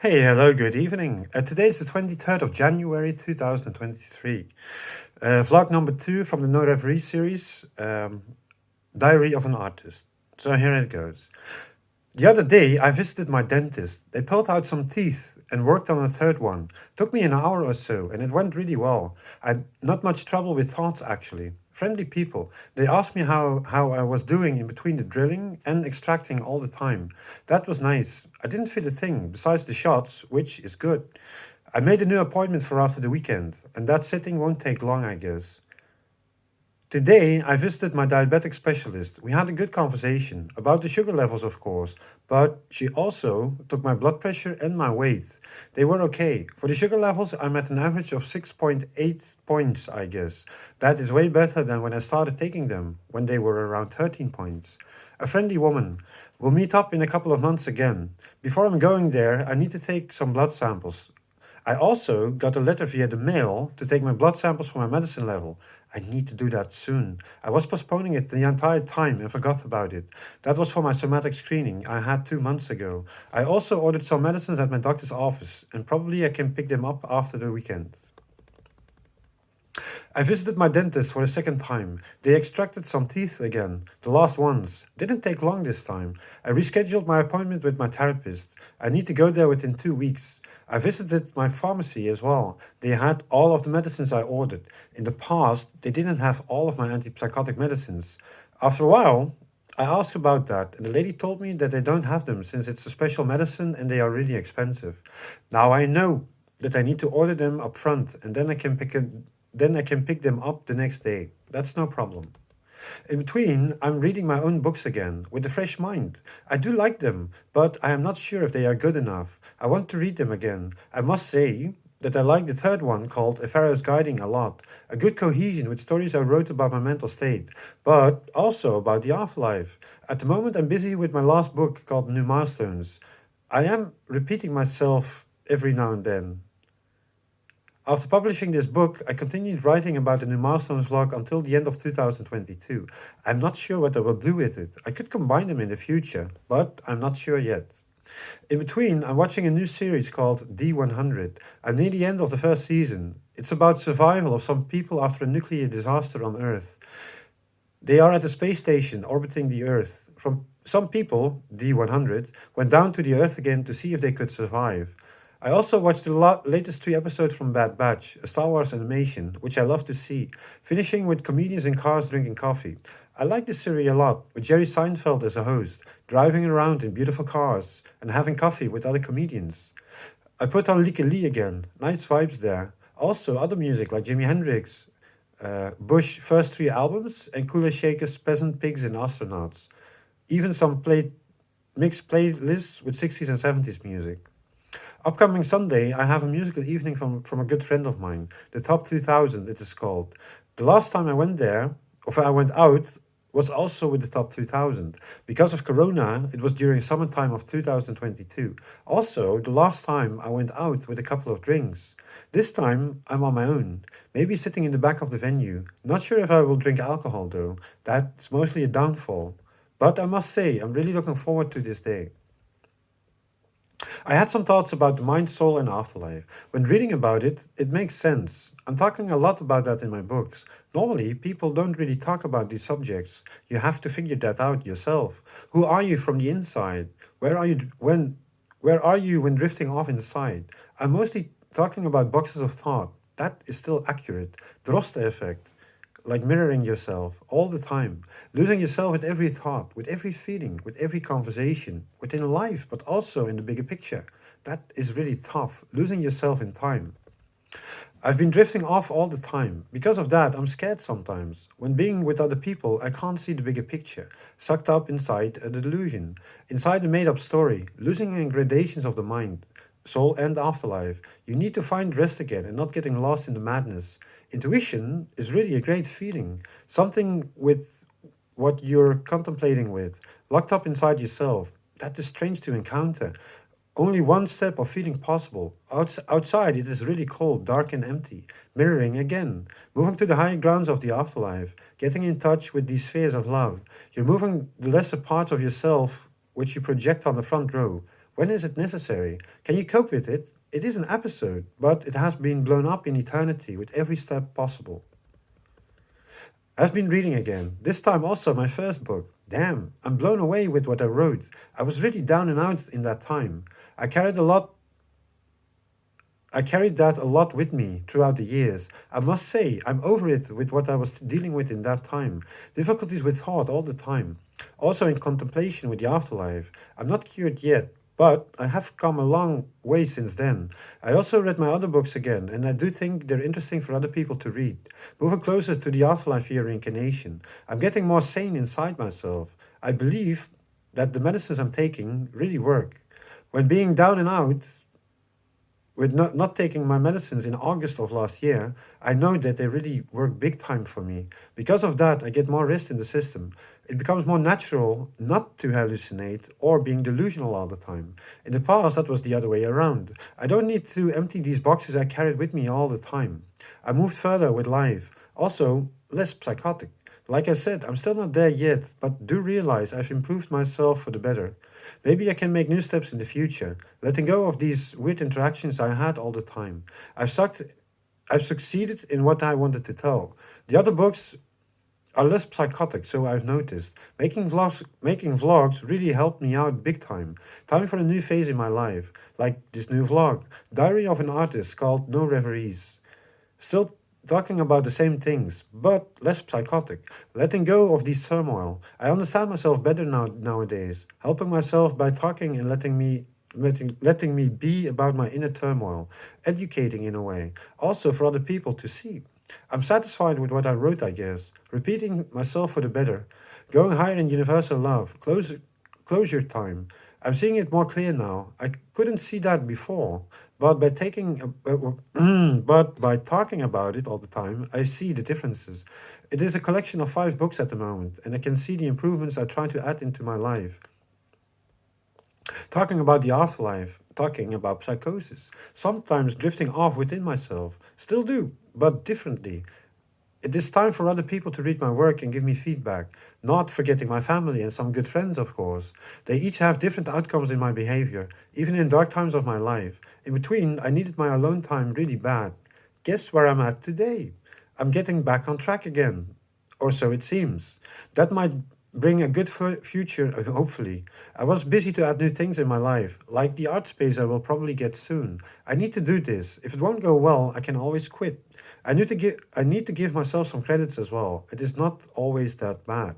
Hey, hello, good evening. Today is the 23rd of January 2023. Vlog number 2 from the No Reverie series, Diary of an Artist. So here it goes. The other day, I visited my dentist. They pulled out some teeth and worked on a third one. Took me an hour or so, and it went really well. I had not much trouble with thoughts, actually. Friendly people. They asked me how I was doing in between the drilling and extracting all the time. That was nice. I didn't feel a thing, besides the shots, which is good. I made a new appointment for after the weekend, and that sitting won't take long, I guess. Today, I visited my diabetic specialist. We had a good conversation about the sugar levels, of course, but she also took my blood pressure and my weight. They were okay. For the sugar levels, I'm at an average of 6.8 points, I guess. That is way better than when I started taking them, when they were around 13 points. A friendly woman. We'll meet up in a couple of months again. Before I'm going there, I need to take some blood samples. I also got a letter via the mail to take my blood samples for my medicine level. I need to do that soon. I was postponing it the entire time and forgot about it. That was for my somatic screening I had 2 months ago. I also ordered some medicines at my doctor's office, and probably I can pick them up after the weekend. I visited my dentist for the second time. They extracted some teeth again, the last ones. Didn't take long this time. I rescheduled my appointment with my therapist. I need to go there within 2 weeks. I visited my pharmacy as well. They had all of the medicines I ordered. In the past, they didn't have all of my antipsychotic medicines. After a while, I asked about that, and the lady told me that they don't have them since it's a special medicine and they are really expensive. Now I know that I need to order them up front, and then I can pick them up the next day. That's no problem. In between, I'm reading my own books again with a fresh mind. I do like them, but I am not sure if they are good enough. I want to read them again. I must say that I like the third one called A Pharaoh's Guiding a lot. A good cohesion with stories I wrote about my mental state, but also about the afterlife. At the moment, I'm busy with my last book called New Milestones. I am repeating myself every now and then. After publishing this book, I continued writing about the New Milestones vlog until the end of 2022. I'm not sure what I will do with it. I could combine them in the future, but I'm not sure yet. In between, I'm watching a new series called D100. I'm near the end of the first season. It's about survival of some people after a nuclear disaster on Earth. They are at a space station orbiting the Earth. From some people, D100, went down to the Earth again to see if they could survive. I also watched the latest 3 episodes from Bad Batch, a Star Wars animation, which I love to see, finishing with comedians in cars drinking coffee. I like this series a lot, with Jerry Seinfeld as a host, driving around in beautiful cars and having coffee with other comedians. I put on Lieke Lee again, nice vibes there. Also, other music like Jimi Hendrix, Bush' first 3 albums, and Kula Shaker's Peasant Pigs and Astronauts. Even some mixed playlists with 60s and 70s music. Upcoming Sunday, I have a musical evening from a good friend of mine, the Top 2000 it is called. The last time I went there, or I went out, was also with the Top 2000. Because of Corona, it was during summertime of 2022. Also, the last time I went out with a couple of drinks. This time, I'm on my own, maybe sitting in the back of the venue. Not sure if I will drink alcohol though, that's mostly a downfall. But I must say, I'm really looking forward to this day. I had some thoughts about the mind, soul, and afterlife. When reading about it, it makes sense. I'm talking a lot about that in my books. Normally, people don't really talk about these subjects. You have to figure that out yourself. Who are you from the inside? Where are you when drifting off inside? I'm mostly talking about boxes of thought. That is still accurate. Droste effect, like mirroring yourself all the time, losing yourself with every thought, with every feeling, with every conversation, within life, but also in the bigger picture. That is really tough, losing yourself in time. I've been drifting off all the time. Because of that, I'm scared sometimes. When being with other people, I can't see the bigger picture, sucked up inside a delusion, inside a made up story, losing in gradations of the mind, soul, and afterlife. You need to find rest again and not getting lost in the madness. Intuition is really a great feeling, something with what you're contemplating with, locked up inside yourself. That is strange to encounter. Only one step of feeling possible. Outside, it is really cold, dark, and empty. Mirroring again. Moving to the higher grounds of the afterlife. Getting in touch with these spheres of love. You're moving the lesser parts of yourself, which you project on the front row. When is it necessary? Can you cope with it? It is an episode, but it has been blown up in eternity with every step possible. I've been reading again, this time also my first book. Damn, I'm blown away with what I wrote. I was really down and out in that time. I carried a lot I carried that a lot with me throughout the years. I must say, I'm over it with what I was dealing with in that time. Difficulties with thought all the time. Also in contemplation with the afterlife. I'm not cured yet, but I have come a long way since then. I also read my other books again, and I do think they're interesting for other people to read. Moving closer to the afterlife via reincarnation. I'm getting more sane inside myself. I believe that the medicines I'm taking really work. When being down and out, with not taking my medicines in August of last year, I know that they really work big time for me. Because of that, I get more rest in the system. It becomes more natural not to hallucinate or being delusional all the time. In the past, that was the other way around. I don't need to empty these boxes I carried with me all the time. I moved further with life. Also, less psychotic. Like I said, I'm still not there yet, but do realize I've improved myself for the better. Maybe I can make new steps in the future, letting go of these weird interactions I had all the time. I've sucked, I've succeeded in what I wanted to tell. The other books are less psychotic, so I've noticed. Making vlogs really helped me out big time. Time for a new phase in my life, like this new vlog, Diary of an Artist called No Reveries. Still talking about the same things, but less psychotic. Letting go of these turmoil. I understand myself better nowadays. Helping myself by talking and letting me be about my inner turmoil. Educating in a way. Also for other people to see. I'm satisfied with what I wrote, I guess. Repeating myself for the better. Going higher in universal love. Closure time. I'm seeing it more clear now. I couldn't see that before, but but by talking about it all the time, I see the differences. It is a collection of 5 books at the moment, and I can see the improvements I try to add into my life. Talking about the afterlife, talking about psychosis, sometimes drifting off within myself. Still do, but differently. It is time for other people to read my work and give me feedback, not forgetting my family and some good friends, of course. They each have different outcomes in my behavior, even in dark times of my life. In between, I needed my alone time really bad. Guess where I'm at today? I'm getting back on track again. Or so it seems. That might bring a good future, hopefully. I was busy to add new things in my life, like the art space I will probably get soon. I need to do this. If it won't go well, I can always quit. I need to give myself some credits as well. It is not always that bad.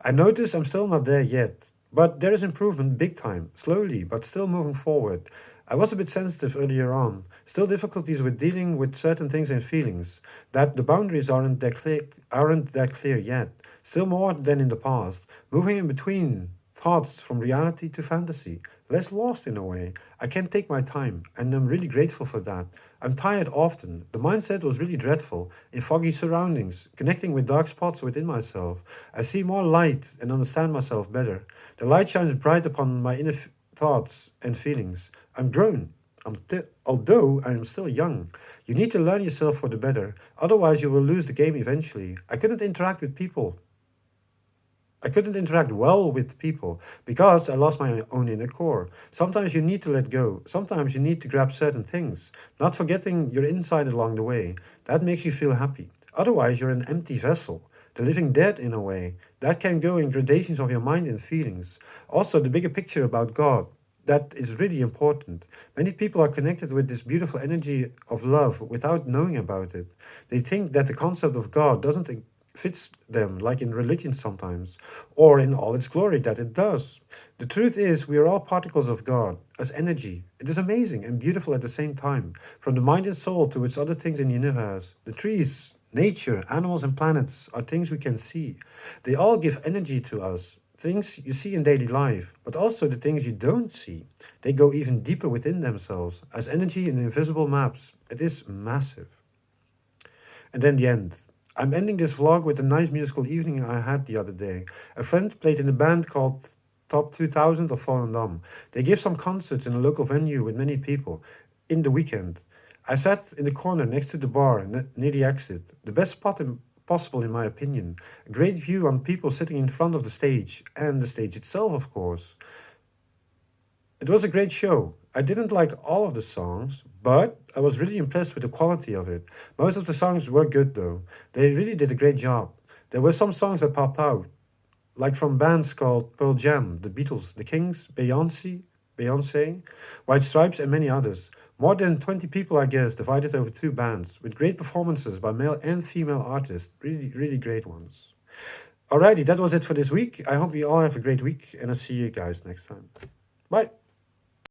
I notice I'm still not there yet, but there is improvement big time, slowly, but still moving forward. I was a bit sensitive earlier on, still difficulties with dealing with certain things and feelings, that the boundaries aren't that clear yet, still more than in the past, moving in between thoughts from reality to fantasy, less lost in a way. I can take my time, and I'm really grateful for that. I'm tired often. The mindset was really dreadful, in foggy surroundings, connecting with dark spots within myself. I see more light and understand myself better. The light shines bright upon my inner thoughts and feelings. I'm grown. Although I am still young. You need to learn yourself for the better, otherwise you will lose the game eventually. I couldn't interact well with people because I lost my own inner core. Sometimes you need to let go. Sometimes you need to grab certain things, not forgetting your inside along the way. That makes you feel happy. Otherwise, you're an empty vessel, the living dead in a way. That can go in gradations of your mind and feelings. Also, the bigger picture about God. That is really important. Many people are connected with this beautiful energy of love without knowing about it. They think that the concept of God doesn't fits them, like in religion sometimes, or in all its glory that it does. The truth is, we are all particles of God, as energy. It is amazing and beautiful at the same time, from the mind and soul to its other things in the universe. The trees, nature, animals, and planets are things we can see. They all give energy to us, things you see in daily life, but also the things you don't see. They go even deeper within themselves, as energy in invisible maps. It is massive. And then the end. I'm ending this vlog with a nice musical evening I had the other day. A friend played in a band called Top 2000 of Volendam. They give some concerts in a local venue with many people in the weekend. I sat in the corner next to the bar near the exit, the best spot possible in my opinion. A great view on people sitting in front of the stage, and the stage itself, of course. It was a great show. I didn't like all of the songs, but I was really impressed with the quality of it. Most of the songs were good though. They really did a great job. There were some songs that popped out, like from bands called Pearl Jam, The Beatles, The Kings, Beyonce, White Stripes, and many others. More than 20 people, I guess, divided over two bands, with great performances by male and female artists. Really, really great ones. Alrighty, that was it for this week. I hope you all have a great week, and I'll see you guys next time. Bye.